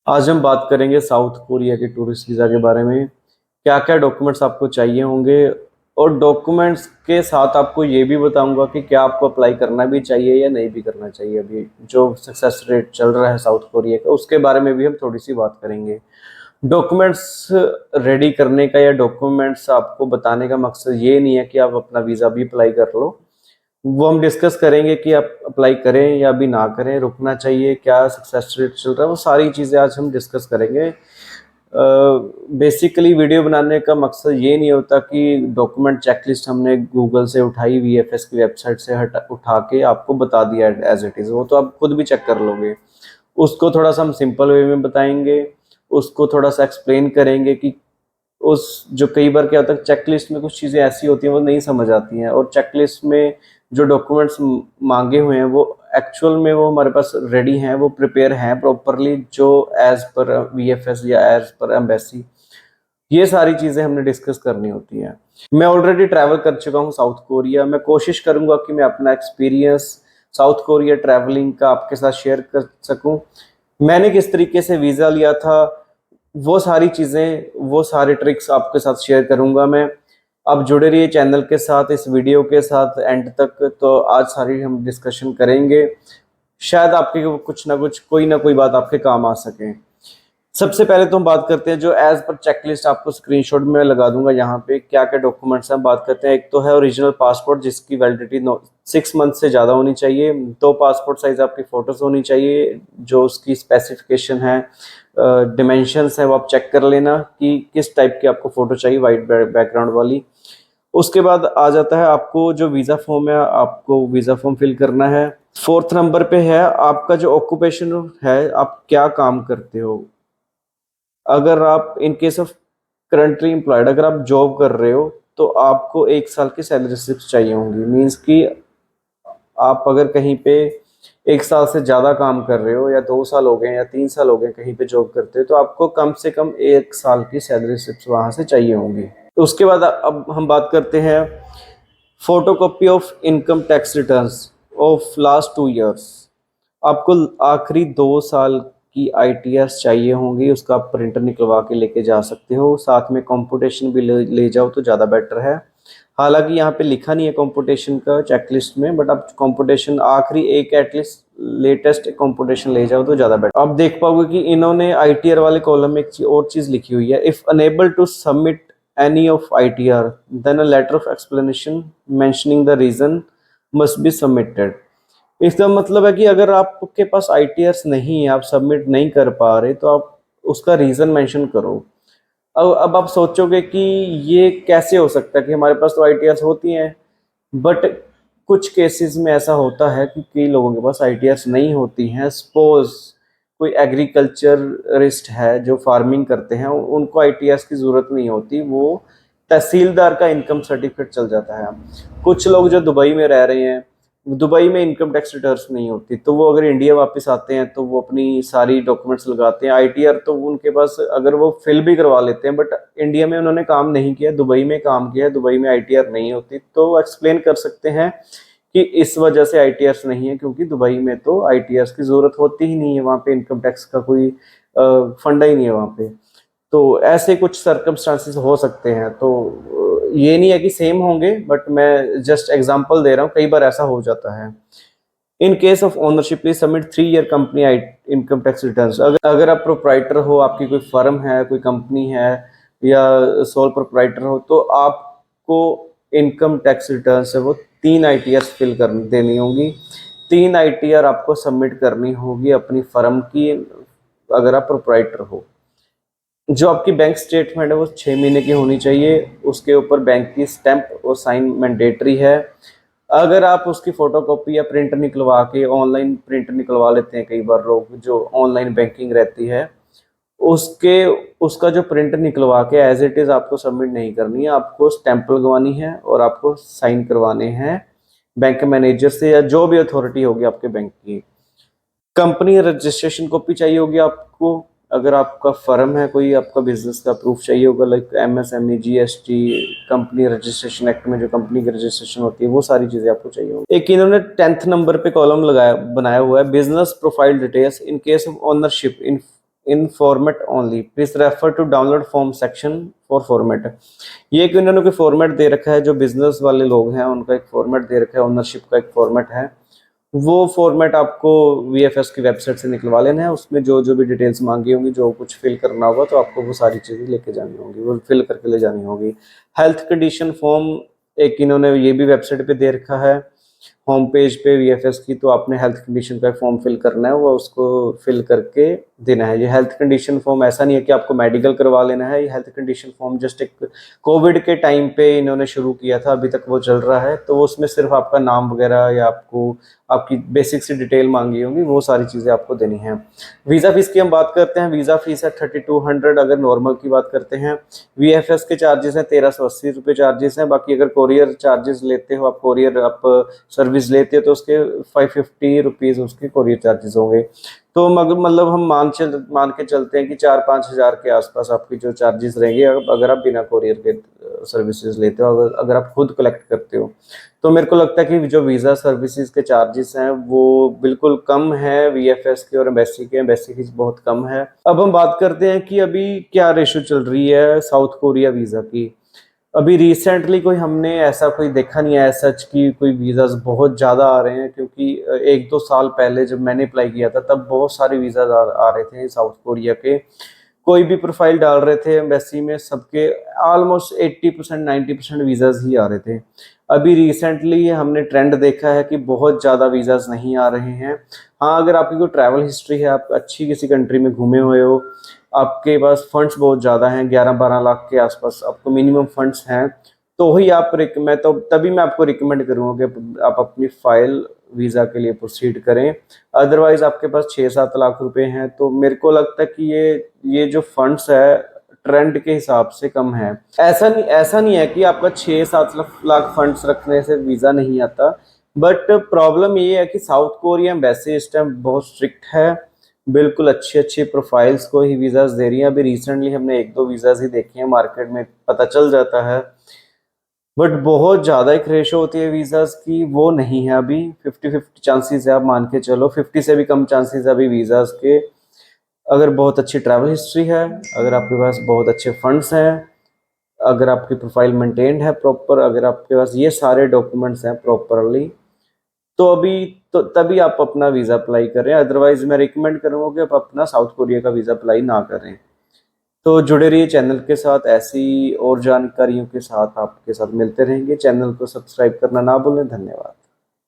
आज हम बात करेंगे साउथ कोरिया के टूरिस्ट वीज़ा के बारे में। क्या-क्या डॉक्यूमेंट्स आपको चाहिए होंगे और डॉक्यूमेंट्स के साथ आपको ये भी बताऊँगा कि क्या आपको अप्लाई करना भी चाहिए या नहीं भी करना चाहिए। अभी जो सक्सेस रेट चल रहा है साउथ कोरिया का, उसके बारे में भी हम थोड़ी-सी बात करेंगे। डॉक्यूमेंट्स रेडी करने का या डॉक्यूमेंट्स आपको बताने का मकसद ये नहीं है कि आप अपना वीज़ा भी अप्लाई कर लो। वो हम डिस्कस करेंगे कि आप अप्लाई करें या अभी ना करें, रुकना चाहिए, क्या सक्सेस रेट चल रहा है, वो सारी चीज़ें आज हम डिस्कस करेंगे। बेसिकली वीडियो बनाने का मकसद ये नहीं होता कि डॉक्यूमेंट चेकलिस्ट हमने गूगल से उठाई, वीएफएस की वेबसाइट से उठा के आपको बता दिया एज इट इज़, वो तो आप खुद भी चेक कर लोगे। उसको थोड़ा सा हम सिंपल वे में बताएंगे, उसको थोड़ा सा एक्सप्लेन करेंगे कि उस जो कई बार क्या होता है चेकलिस्ट में कुछ चीज़ें ऐसी होती हैं वो नहीं समझ आती हैं, और चेकलिस्ट में जो डॉक्यूमेंट्स मांगे हुए हैं वो एक्चुअल में वो हमारे पास रेडी हैं, वो प्रिपेयर हैं प्रॉपरली, जो एज पर वीएफएस या एज पर एम्बेसी, ये सारी चीज़ें हमने डिस्कस करनी होती हैं। मैं ऑलरेडी ट्रैवल कर चुका हूँ साउथ कोरिया। मैं कोशिश करूँगा कि मैं अपना एक्सपीरियंस साउथ कोरिया ट्रैवलिंग का आपके साथ शेयर कर सकूँ। मैंने किस तरीके से वीज़ा लिया था, वो सारी चीज़ें, वो सारे ट्रिक्स आपके साथ शेयर करूँगा मैं। आप जुड़े रहिए चैनल के साथ, इस वीडियो के साथ एंड तक। तो आज सारी हम डिस्कशन करेंगे, शायद आपके कुछ ना कुछ, कोई ना कोई बात आपके काम आ सके। सबसे पहले तो हम बात करते हैं जो एज पर चेकलिस्ट आपको स्क्रीनशॉट में लगा दूंगा यहाँ पे, क्या क्या डॉक्यूमेंट्स हैं बात करते हैं। एक तो है ओरिजिनल पासपोर्ट जिसकी वैलिडिटी 6 मंथ से ज़्यादा होनी चाहिए। 2 पासपोर्ट साइज आपकी फ़ोटोज़ होनी चाहिए, जो उसकी स्पेसिफिकेशन है, डिमेंशंस है, वो आप चेक कर लेना कि किस टाइप की आपको फ़ोटो चाहिए, वाइट बैकग्राउंड वाली। उसके बाद आ जाता है आपको जो वीज़ा फॉर्म है, आपको वीज़ा फॉर्म फिल करना है। 4th नंबर पे है आपका जो ऑक्यूपेशन है, आप क्या काम करते हो। अगर आप इन केस ऑफ करंटली एम्प्लॉयड, अगर आप जॉब कर रहे हो तो आपको 1 साल की सैलरी स्लिप्स चाहिए होंगी। मीन्स कि आप अगर कहीं पे 1 साल से ज़्यादा काम कर रहे हो, या 2 साल हो गए या 3 साल हो गए कहीं पे जॉब करते हो, तो आपको कम से कम 1 साल की सैलरी स्लिप्स वहाँ से चाहिए होंगी। तो उसके बाद अब हम बात करते हैं photocopy of income tax returns of last 2 years. आपको आखिरी 2 साल की आईटीआर चाहिए होंगी, उसका आप प्रिंटर निकलवा के लेके जा सकते हो। साथ में कंप्यूटेशन भी ले जाओ तो ज़्यादा बेटर है। हालांकि यहाँ पे लिखा नहीं है कंप्यूटेशन का चेकलिस्ट में, बट आप कंप्यूटेशन आखिरी एक एटलीस्ट लेटेस्ट कंप्यूटेशन ले जाओ तो ज़्यादा बेटर। आप देख पाओगे कि इन्होंने आईटीआर वाले कॉलम में एक और चीज़ लिखी हुई है, if unable to submit any of ITR then a letter of explanation mentioning the reason must be submitted. इसका मतलब है कि अगर आपके पास आईटीआर्स नहीं है, आप सबमिट नहीं कर पा रहे, तो आप उसका रीज़न मेंशन करो। अब आप सोचोगे कि ये कैसे हो सकता है कि हमारे पास तो आईटीआर्स होती हैं, बट कुछ केसेस में ऐसा होता है कि कई लोगों के पास आईटीआर्स नहीं होती हैं। सपोज कोई एग्रीकल्चरिस्ट है जो फार्मिंग करते हैं, उनको आईटीआर्स की ज़रूरत नहीं होती, वो तहसीलदार का इनकम सर्टिफिकेट चल जाता है। कुछ लोग जो दुबई में रह रहे हैं, दुबई में इनकम टैक्स रिटर्न्स नहीं होती, तो वो अगर इंडिया वापस आते हैं तो वो अपनी सारी डॉक्यूमेंट्स लगाते हैं। आईटीआर तो उनके पास अगर वो फिल भी करवा लेते हैं, बट इंडिया में उन्होंने काम नहीं किया, दुबई में काम किया है, दुबई में आईटीआर नहीं होती, तो वो एक्सप्लेन कर सकते हैं कि इस वजह से आईटीआर्स नहीं है, क्योंकि दुबई में तो आईटीआर्स की ज़रूरत होती ही नहीं है, वहाँ पे इनकम टैक्स का कोई फंडा ही नहीं है वहाँ पे। तो ऐसे कुछ सर्कमस्टांसेस हो सकते हैं। तो ये नहीं है कि सेम होंगे, बट मैं जस्ट एग्जांपल दे रहा हूँ, कई बार ऐसा हो जाता है। इन case of ownership please submit 3 year company income tax returns. अगर आप प्रोप्राइटर हो, आपकी कोई फर्म है, कोई कंपनी है, या सोल प्रोप्राइटर हो, तो आपको इनकम टैक्स रिटर्न्स है वो 3 आईटीआर फिल कर देनी होगी। 3 आईटीआर आपको सबमिट करनी होगी अपनी फर्म की, अगर आप प्रोप्राइटर हो। जो आपकी बैंक स्टेटमेंट है वो 6 महीने की होनी चाहिए, उसके ऊपर बैंक की स्टैंप और साइन मैंडेटरी है। अगर आप उसकी फोटोकॉपी या प्रिंट निकलवा के, ऑनलाइन प्रिंट निकलवा लेते हैं कई बार लोग, जो ऑनलाइन बैंकिंग रहती है, उसके उसका जो प्रिंट निकलवा के एज इट इज़ आपको सबमिट नहीं करनी है, आपको स्टैंप लगवानी है और आपको साइन करवाने हैं बैंक मैनेजर से या जो भी अथॉरिटी होगी आपके बैंक की। कंपनी रजिस्ट्रेशन कॉपी चाहिए होगी आपको, अगर आपका फर्म है, कोई आपका बिजनेस का प्रूफ चाहिए होगा, like MSME, GST, company registration act में जो कंपनी की रजिस्ट्रेशन होती है, वो सारी चीज़ें आपको चाहिए होगी। एक इन्होंने 10th नंबर पे कॉलम लगाया बनाया हुआ है, business profile details in case of ownership in in format only, please refer to download form section for format. ये कि उन्होंने कोई फॉर्मेट दे रखा है, जो बिजनेस वाले लोग हैं उनका एक फॉर्मेट दे रखा है, ओनरशिप का एक फॉर्मेट है, वो फॉर्मेट आपको वीएफएस की वेबसाइट से निकलवा लेना है। उसमें जो जो भी डिटेल्स मांगी होंगी, जो कुछ फिल करना होगा, तो आपको वो सारी चीज़ें लेके जानी होंगी, वो फिल करके ले जानी होगी। हेल्थ कंडीशन फॉर्म एक इन्होंने ये भी वेबसाइट पे दे रखा है, होम पेज पे वीएफएस की, तो आपने हेल्थ कंडीशन का फॉर्म फिल करना है, वो उसको फिल करके देना है। ये हेल्थ कंडीशन फॉर्म ऐसा नहीं है कि आपको मेडिकल करवा लेना है, ये हेल्थ कंडीशन फॉर्म जस्ट एक कोविड के टाइम पे इन्होंने शुरू किया था, अभी तक वो चल रहा है। तो उसमें सिर्फ आपका नाम वगैरह या आपको आपकी बेसिक सी डिटेल मांगी होंगी, वो सारी चीज़ें आपको देनी है। वीज़ा फीस की हम बात करते हैं, वीज़ा फीस है 3200 अगर नॉर्मल की बात करते हैं। वीएफएस के चार्जेस हैं 1380 रुपये चार्जेस हैं। बाकी अगर कोरियर चार्जेस लेते हो आप, कोरियर आप सर्विस लेते हो, तो उसके 550 रुपीज़ उसके कोरियर चार्जेस होंगे। तो मतलब हम मान के चलते हैं कि 4-5 हज़ार के आसपास आपकी जो चार्जेस रहेंगे, अगर आप बिना कोरियर के सर्विसेज लेते हो, अगर आप खुद कलेक्ट करते हो। तो मेरे को लगता है कि जो वीज़ा सर्विसेज के चार्जेस हैं वो बिल्कुल कम है वीएफएस के और एम्बेसी के। एम्बेसी की बहुत कम है। अब हम बात करते हैं कि अभी क्या रेशो चल रही है साउथ कोरिया वीज़ा की। अभी रिसेंटली कोई हमने ऐसा कोई देखा नहीं है सच कि कोई वीज़ाज बहुत ज़्यादा आ रहे हैं, क्योंकि 1-2 साल पहले जब मैंने अप्लाई किया था, तब बहुत सारे वीज़ाज आ रहे थे साउथ कोरिया के। कोई भी प्रोफाइल डाल रहे थे एम्बेसी में, सबके ऑलमोस्ट 80% 90% वीज़ाज ही आ रहे थे। अभी रिसेंटली हमने ट्रेंड देखा है कि बहुत ज़्यादा वीज़ाज नहीं आ रहे हैं। हाँ, अगर आपकी कोई ट्रैवल हिस्ट्री है, आप अच्छी किसी कंट्री में घूमे हुए हो, आपके पास फंड्स बहुत ज़्यादा हैं, 11-12 लाख के आसपास आपको मिनिमम फंड्स हैं, तो ही आप मैं तो तभी मैं आपको रिकमेंड करूँगा कि आप अपनी फ़ाइल वीज़ा के लिए प्रोसीड करें। अदरवाइज़ आपके पास 6-7 लाख रुपए हैं, तो मेरे को लगता है कि ये जो फंड्स है ट्रेंड के हिसाब से कम है। ऐसा नहीं है कि आपका 6-7 लाख फंड्स रखने से वीज़ा नहीं आता, बट प्रॉब्लम ये है कि साउथ कोरिया एम्बेसी इस टाइम बहुत स्ट्रिक्ट है, बिल्कुल अच्छी-अच्छी प्रोफाइल्स को ही वीज़ाज़ दे रही हैं। अभी रिसेंटली हमने 1-2 वीज़ाज़ ही देखे हैं, मार्केट में पता चल जाता है, बट बहुत ज़्यादा एक रेशो होती है वीज़ाज़ की, वो नहीं है अभी। 50-50 चांसेस है, आप मान के चलो 50 से भी कम चांसेस है अभी वीज़ाज़ के। अगर बहुत अच्छी ट्रैवल हिस्ट्री है, अगर आपके पास बहुत अच्छे फंड्स हैं, अगर आपकी प्रोफाइल मेंटेन्ड है प्रॉपर, अगर आपके पास ये सारे डॉक्यूमेंट्स हैं प्रॉपरली, तो अभी तो तभी आप अपना वीज़ा अप्लाई करें। अदरवाइज मैं रिकमेंड करूँगा कि आप अपना साउथ कोरिया का वीज़ा अप्लाई ना करें। तो जुड़े रहिए चैनल के साथ, ऐसी और जानकारियों के साथ आपके साथ मिलते रहेंगे। चैनल को सब्सक्राइब करना ना भूलें। धन्यवाद।